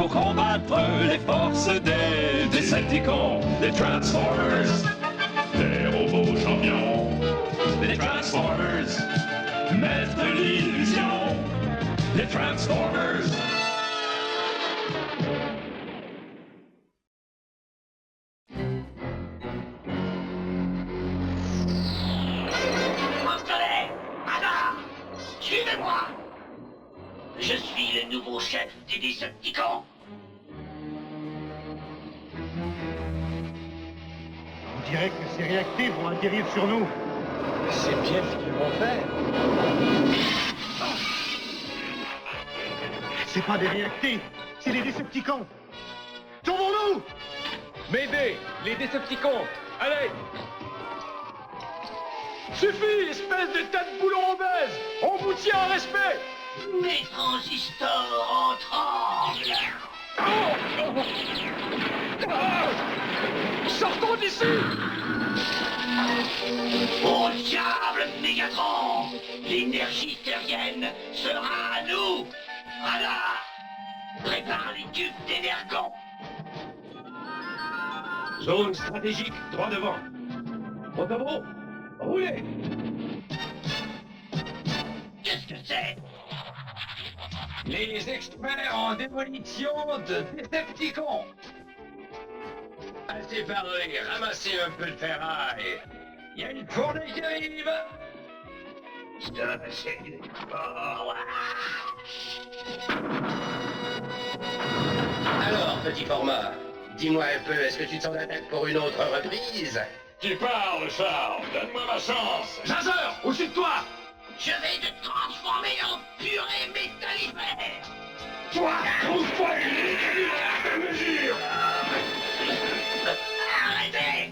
pour combattre les forces des Decepticons, des Transformers, des robots champions, des Transformers, maîtres de l'illusion, des Transformers. Suivez-moi! Je suis le nouveau chef des Decepticons! On dirait que ces réactifs vont atterrir sur nous. C'est bien ce qu'ils vont faire. C'est pas des réactifs, c'est des Décepticons. Sauvons-nous! M'aider, les Décepticons! Allez! Suffit, espèce de tas de boulons obèses! On vous tient en respect! Mes transistors en tremblent! Sortons d'ici! Au diable, Mégatron! L'énergie terrienne sera à nous! Radar! Prépare les tubes d'énergon! Zone stratégique, droit devant. Automo, roulez! Qu'est-ce que c'est? Les experts en démolition de Decepticons. Assez parlé, ramassez un peu de ferraille. Il y a une fournée qui arrive. Stop, c'est du fort. Alors, petit format, dis-moi un peu, est-ce que tu t'en attaques pour une autre reprise? Tu parles, Charles. Donne-moi ma chance. Jazer, au-dessus de toi. Je vais te transformer en purée métallifère! Toi, trouve-toi une métallifère de mesure. Arrêtez!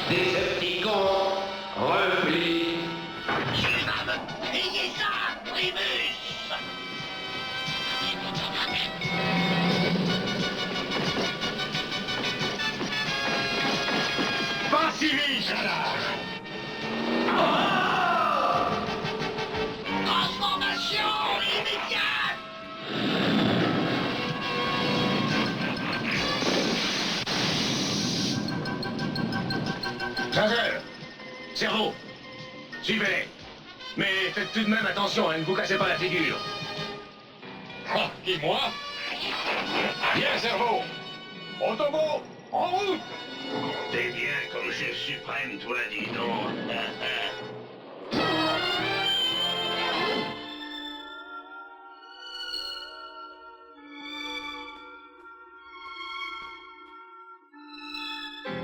Décepticons, repli. Tu vas me payer ça, Primus! Pas si vite, Radar! Transformation immédiate! Jazer, cerveau, suivez-les. Mais faites tout de même attention, ne vous cassez pas la figure. Ah, qui, moi? Bien, cerveau. Automo, en route. T'es bien comme chef suprême, toi, dis donc.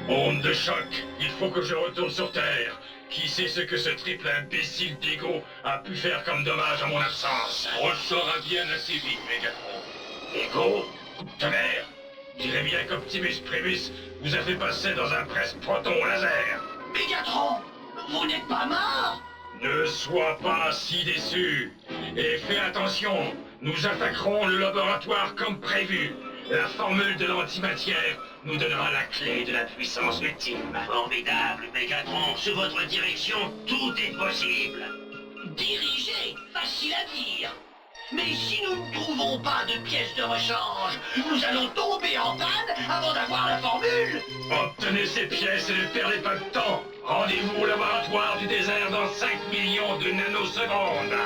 Onde de choc, il faut que je retourne sur Terre. Qui sait ce que ce triple imbécile d'Ego a pu faire comme dommage à mon absence? On le saura bien assez vite, Mégatron. Ego? Tonnerre! Je dirais bien qu'Optimus Primus vous a fait passer dans un presse-proton au laser. Mégatron, vous n'êtes pas mort? Ne sois pas si déçu. Et fais attention, nous attaquerons le laboratoire comme prévu. La formule de l'antimatière nous donnera la clé de la puissance ultime. Formidable, Mégatron. Sous votre direction, tout est possible. Diriger, facile à dire. Mais si nous ne trouvons pas de pièces de rechange, nous allons tomber en panne avant d'avoir la formule. Obtenez ces pièces et ne perdez pas de temps. Rendez-vous au laboratoire du désert dans 5 millions de nanosecondes.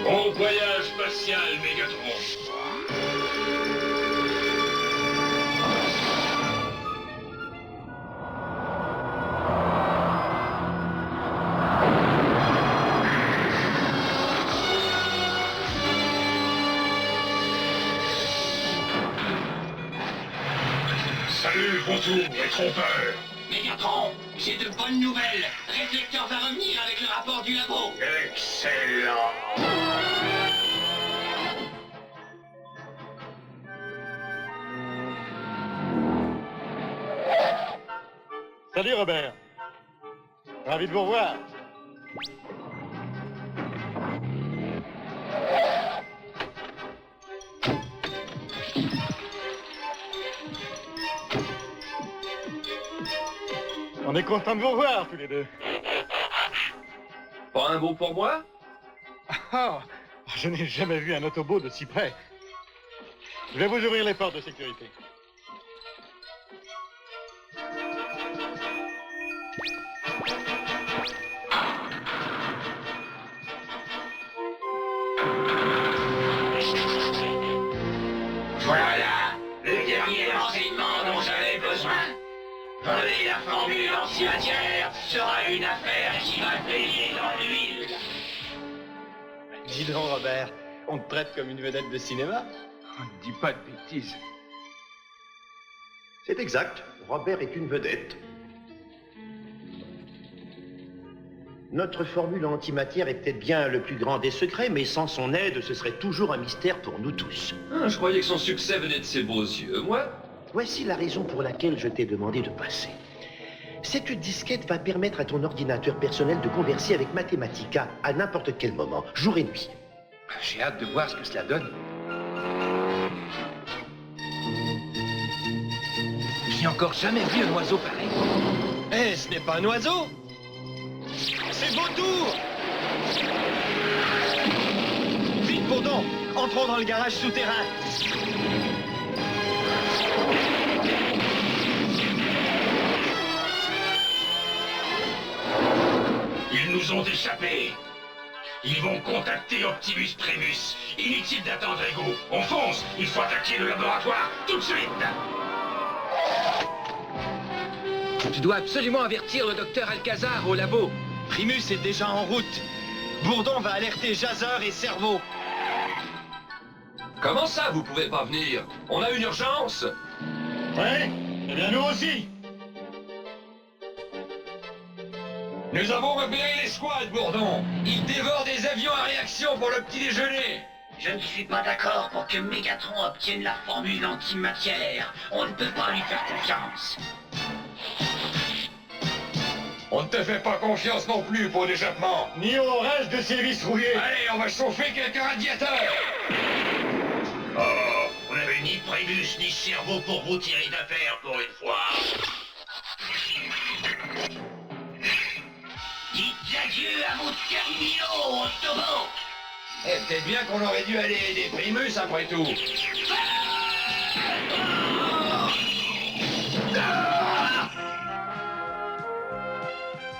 Bon voyage spatial, Mégatron. Salut, Contour et Trompeur. Mégatron, j'ai de bonnes nouvelles. Réflecteur va revenir avec le rapport du labo. Excellent. Salut Robert. Ravi de vous revoir. On est content de vous revoir tous les deux. Pas un mot pour moi? Oh, Je n'ai jamais vu un autobot de si près. Je vais vous ouvrir les portes de sécurité. Voilà le dernier renseignement dont j'avais besoin. Voler la formule antimatière sera une affaire qui va payer dans l'huile. Dis donc, Robert, on te traite comme une vedette de cinéma? Ne dis pas de bêtises. C'est exact, Robert est une vedette. Notre formule antimatière est peut-être bien le plus grand des secrets, mais sans son aide, ce serait toujours un mystère pour nous tous. Je croyais que son succès venait de ses beaux yeux, moi. Voici la raison pour laquelle je t'ai demandé de passer. Cette disquette va permettre à ton ordinateur personnel de converser avec Mathematica à n'importe quel moment, jour et nuit. J'ai hâte de voir ce que cela donne. J'ai encore jamais vu un oiseau pareil. Eh, ce n'est pas un oiseau! C'est Vautour! Vite, Bourdon! Entrons dans le garage souterrain! Ils nous ont échappé. Ils vont contacter Optimus Primus. Inutile d'attendre, Ego. On fonce. Il faut attaquer le laboratoire tout de suite. Tu dois absolument avertir le docteur Alcazar au labo. Primus est déjà en route. Bourdon va alerter Jazzer et Cerveau. Comment ça, vous pouvez pas venir? On a une urgence. Ouais? Eh bien, nous aussi! Nous avons repéré les squads, Bourdon. Ils dévorent des avions à réaction pour le petit déjeuner. Je ne suis pas d'accord pour que Mégatron obtienne la formule antimatière. On ne peut pas lui faire confiance. On ne te fait pas confiance non plus pour l'échappement. Ni au reste de ces vis rouillées! Allez, on va chauffer quelques radiateurs. Oh, vous n'avez ni Primus ni Cerveau pour vous tirer d'affaire pour une fois. Dites adieu à vos terminaux, Autobot. Eh, peut-être bien qu'on aurait dû aller aider Primus après tout.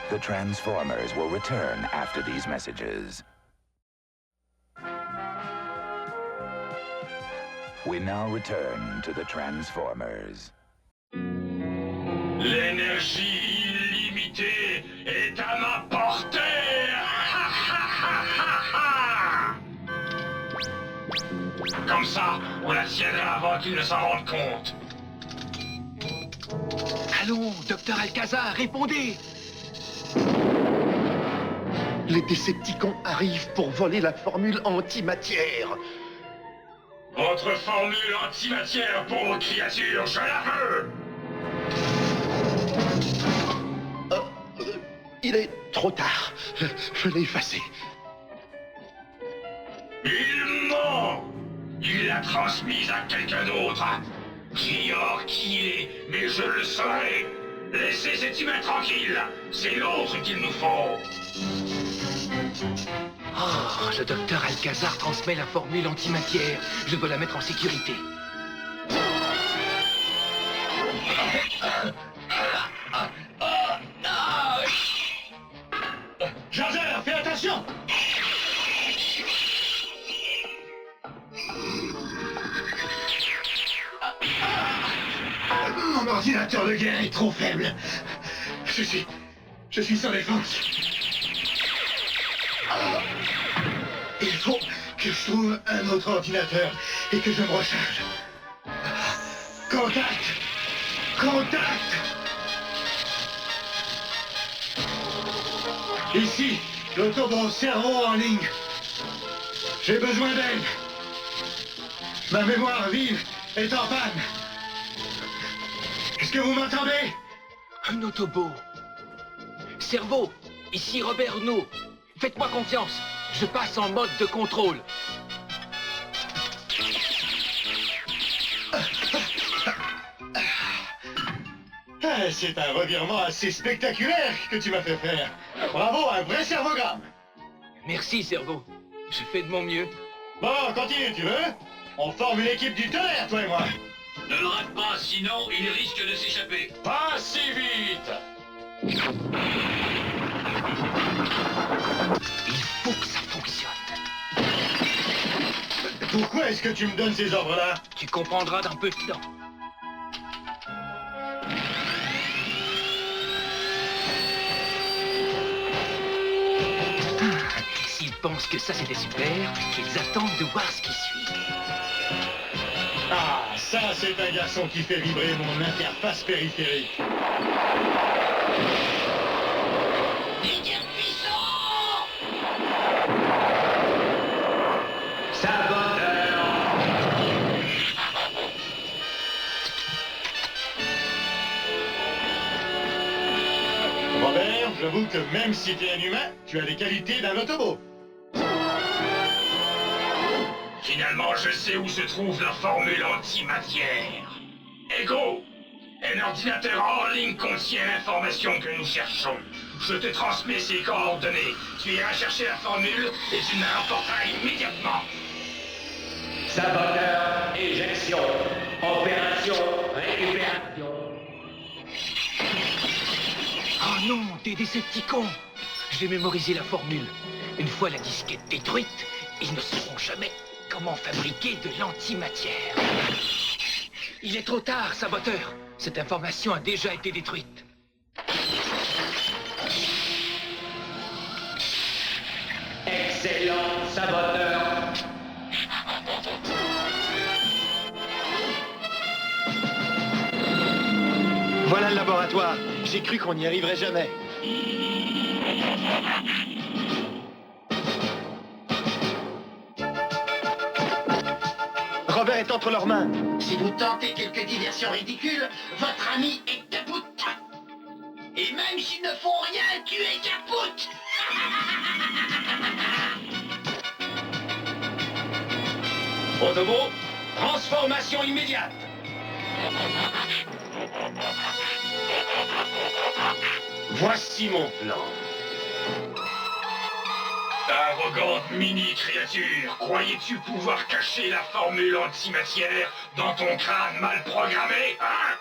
The Transformers will return after these messages. We now return to the Transformers. L'énergie illimitée est à ma portée. Comme ça, on la tiendra avant qu'ils ne s'en rendent compte. Allons, docteur Alcazar, répondez! Les Décepticons arrivent pour voler la formule antimatière. Votre formule antimatière, pauvre créature, je la veux. Il est trop tard. Je l'ai effacé. Il ment. Il l'a transmise à quelqu'un d'autre. J'ignore qui il est, mais je le saurai. Laissez cet humain tranquille. C'est l'autre qu'il nous faut. Oh, le docteur Alcazar transmet la formule antimatière. Je dois la mettre en sécurité. Jazzer, fais attention! Mon ordinateur de guerre est trop faible. Je suis sans défense. Il faut que je trouve un autre ordinateur et que je me recharge. Contact! Contact! Ici, l'autobot Cerveau en ligne. J'ai besoin d'aide. Ma mémoire vive est en panne. Est-ce que vous m'entendez? Un autobot. Cerveau, ici Robert Renault. Faites-moi confiance. Je passe en mode de contrôle. C'est un revirement assez spectaculaire que tu m'as fait faire. Bravo, un vrai cervogramme. Merci, Cerveau. J'ai fait de mon mieux. Bon, continue, tu veux? On forme une équipe du tonnerre, toi et moi. Ne le rate pas, sinon il risque de s'échapper. Pas si vite. Il faut que ça fonctionne. Pourquoi est-ce que tu me donnes ces ordres-là? Tu comprendras dans peu de temps. S'ils pensent que ça c'était super, qu'ils attendent de voir ce qui suit. Ah, ça c'est un garçon qui fait vibrer mon interface périphérique. Méga puissant! Saboteur! Robert, j'avoue que même si t'es un humain, tu as les qualités d'un Autobot. Finalement, je sais où se trouve la formule antimatière. Ego, un ordinateur en ligne contient l'information que nous cherchons. Je te transmets ses coordonnées. Tu iras chercher la formule et tu me la rapporteras immédiatement. Saboteur, éjection. Opération, récupération. Oh non, des Décepticons! J'ai mémorisé la formule. Une fois la disquette détruite, ils ne sauront jamais comment fabriquer de l'antimatière. Il est trop tard, saboteur. Cette information a déjà été détruite. Excellent, saboteur. Voilà le laboratoire. J'ai cru qu'on n'y arriverait jamais. Robert est entre leurs mains. Si vous tentez quelques diversions ridicules, votre ami est capoute. Et même s'ils ne font rien, tu es capoute. Autobot, transformation immédiate. Voici mon plan. Arrogante mini-créature, croyais-tu pouvoir cacher la formule antimatière dans ton crâne mal programmé, hein?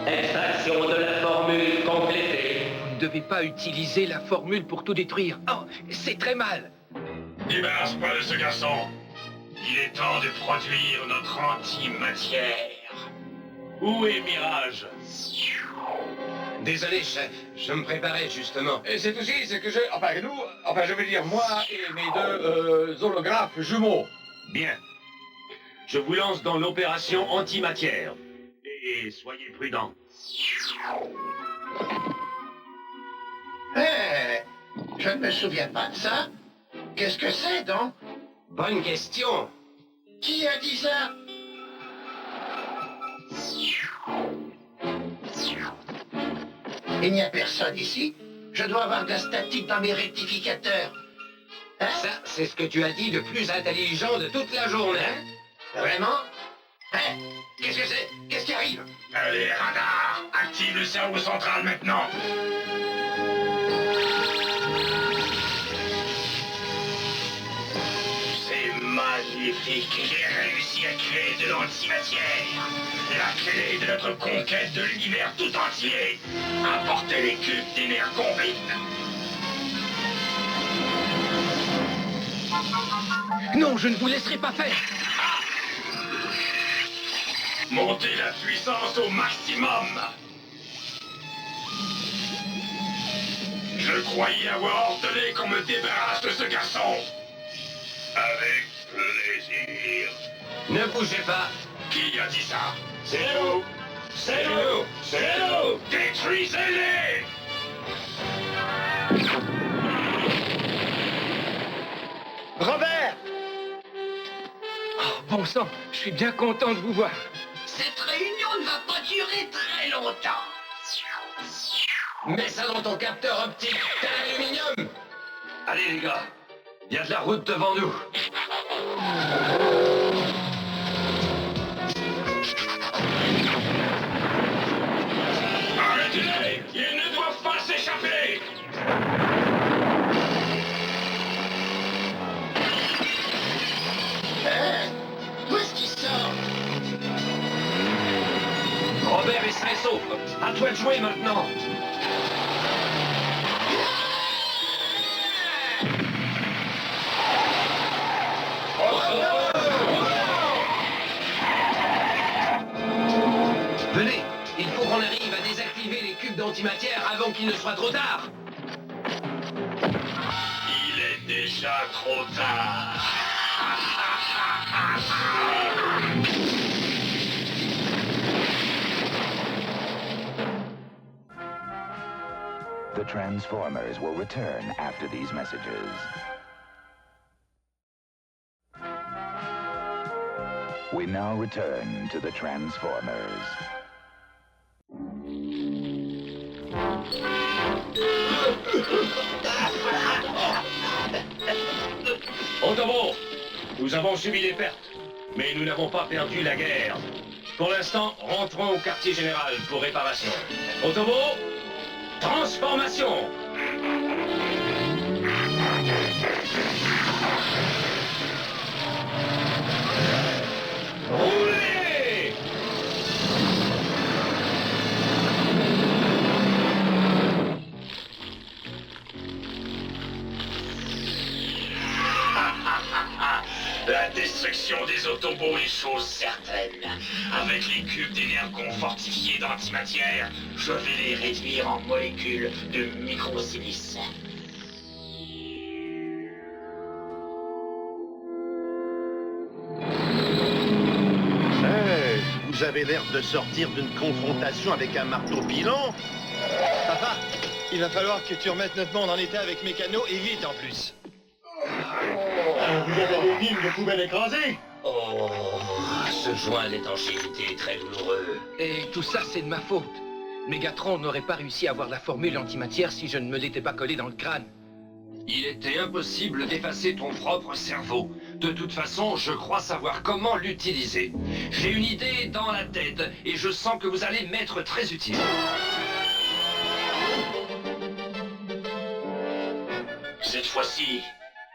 Extraction de la formule complétée. Vous ne devez pas utiliser la formule pour tout détruire. Oh, c'est très mal. Débarrasse-toi de ce garçon. Il est temps de produire notre antimatière. Où est Mirage? Désolé, chef. Je me préparais justement. Et c'est aussi ce que je... je veux dire moi et mes deux holographes jumeaux. Bien. Je vous lance dans l'opération antimatière. Et soyez prudents. Je ne me souviens pas de ça. Qu'est-ce que c'est, donc? Bonne question. Qui a dit ça? Il n'y a personne ici. Je dois avoir de la statique dans mes rectificateurs. Hein? Ça, c'est ce que tu as dit de plus intelligent de toute la journée. Vraiment? Hein? Qu'est-ce que c'est? Qu'est-ce qui arrive? Allez, radar, active le cerveau central maintenant. C'est magnifique. J'ai réussi à créer de l'antimatière. La clé de notre conquête de l'univers tout entier. Apportez les cubes d'énergombite. Non, je ne vous laisserai pas faire. Montez la puissance au maximum. Je croyais avoir ordonné qu'on me débarrasse de ce garçon. Avec plaisir. Ne bougez pas. Qui a dit ça? C'est nous! C'est nous! C'est nous! Détruisez-les! Robert! Oh, bon sang, je suis bien content de vous voir. Cette réunion ne va pas durer très longtemps. Mets ça dans ton capteur optique d'aluminium. Allez les gars, il y a de la route devant nous. Arrêtez-les! Ils ne doivent pas s'échapper! à toi de jouer maintenant. Venez, il faut qu'on arrive à désactiver les cubes d'antimatière avant qu'il ne soit trop tard. Il est déjà trop tard. The Transformers will return after these messages. We now return to the Transformers. Autobot, nous avons subi des pertes, mais nous n'avons pas perdu la guerre. Pour l'instant, rentrons au quartier général pour réparation. Autobot, transformation! Roulez! La destruction des Autobots est chose certaine. Avec les cubes d'énergon fortifiés d'antimatière, je vais les réduire en molécules de microsilice. Hey, vous avez l'air de sortir d'une confrontation avec un marteau pilon. Papa, il va falloir que tu remettes notre monde en état avec Mécano et vite en plus. Vous avez des lignes de poubelle écrasées? Oh, ce joint d'étanchéité est très douloureux. Et tout ça, c'est de ma faute. Mégatron n'aurait pas réussi à avoir la formule antimatière si je ne me l'étais pas collé dans le crâne. Il était impossible d'effacer ton propre cerveau. De toute façon, je crois savoir comment l'utiliser. J'ai une idée dans la tête et je sens que vous allez m'être très utile. Cette fois-ci,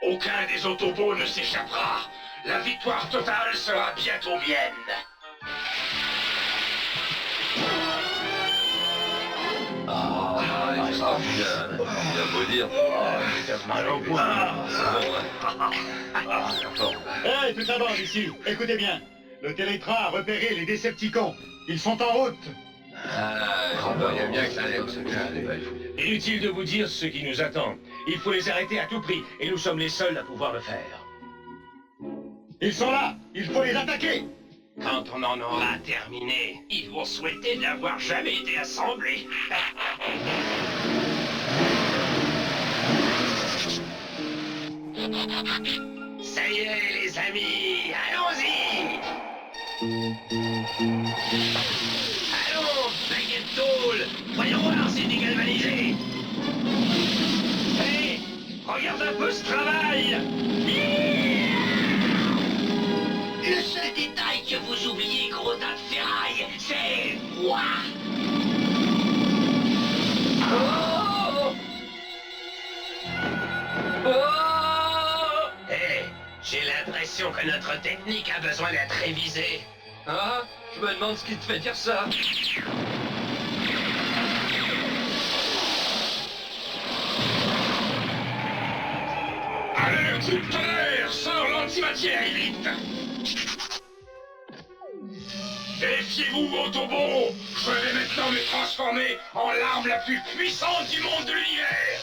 aucun des Autobots ne s'échappera. La victoire totale sera bientôt mienne. Hey, toute la bande ici, écoutez bien. Le Télétra a repéré les Décepticons. Ils sont en route. Inutile de vous dire ce qui nous attend. Il faut les arrêter à tout prix et nous sommes les seuls à pouvoir le faire. Ils sont là. Il faut les attaquer. Quand on en aura terminé, ils vont souhaiter de n'avoir jamais été assemblés. Ça y est, les amis, allons-y! Allons, baguette tôle, voyons voir si t'es galvanisé. Hé, regarde un peu ce travail! Le seul détail que vous oubliez, gros tas de ferraille, c'est moi! Oh! Oh! Hé, j'ai l'impression que notre technique a besoin d'être révisée. Ah, je me demande ce qui te fait dire ça. Alerte tonnerre, sors l'antimatière, vite! Défiez-vous, Autobots! Je vais maintenant me transformer en l'arme la plus puissante du monde de l'univers!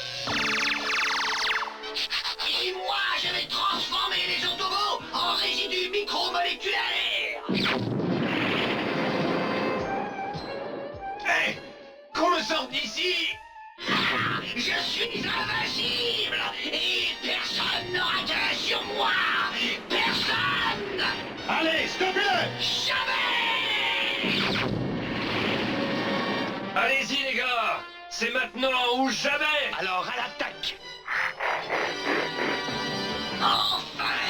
Et moi, je vais transformer les Autobots en résidus micromoléculaires! Hé! Qu'on me sorte d'ici! Ah, je suis invincible! Et personne n'aura qu'un sur moi! Personne! Allez, stoppez-le! Jamais! Allez-y les gars, c'est maintenant ou jamais. Alors à l'attaque! Enfin!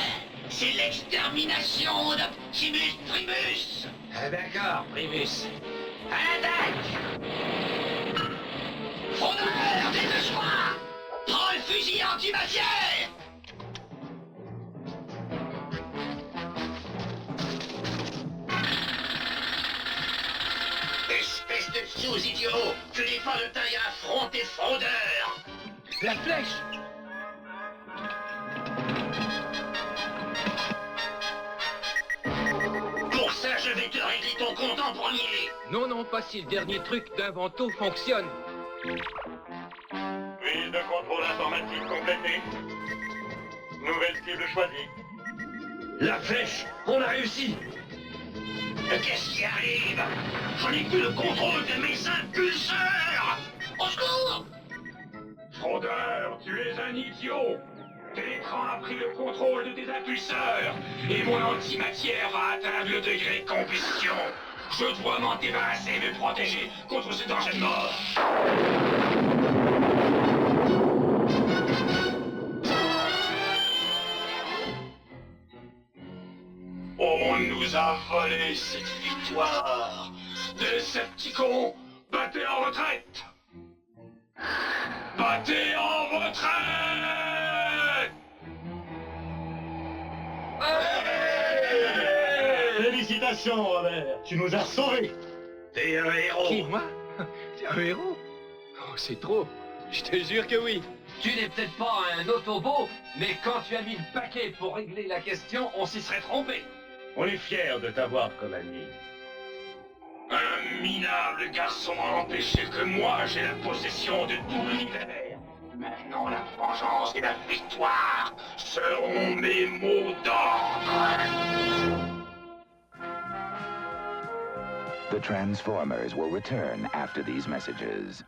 C'est l'extermination d'Optimus Primus! D'accord, Primus. À l'attaque! Frondeur, dépêche-toi! Prends le fusil antimatière! Espèce Espèce de sous-idiot, tu n'es pas de taille à affronter fraudeur. La flèche! Pour ça, je vais te régler ton compte en premier. Non, non, pas si le dernier truc d'Invento fonctionne. Prise de contrôle informatique complétée. Nouvelle cible choisie. La flèche! On a réussi! Qu'est-ce qui arrive? Je n'ai plus le contrôle de mes impulseurs. Au secours! Fraudeur, tu es un idiot! Télécran a pris le contrôle de tes impulseurs, et mon antimatière va atteindre le degré de combustion. Je dois m'en débarrasser et me protéger contre ce danger de mort. On nous a volé cette victoire. Decepticons, battez en retraite! Battez en retraite! Félicitations, Robert. Tu nous as sauvés. T'es un héros. Qui, moi? T'es un héros? Oh, c'est trop. Je te jure que oui. Tu n'es peut-être pas un autobot, mais quand tu as mis le paquet pour régler la question, on s'y serait trompé. On est fiers de t'avoir comme ami. Un minable garçon a empêché que moi j'ai la possession de tout l'univers. Maintenant la vengeance et la victoire seront mes mots d'ordre. The Transformers will return after these messages.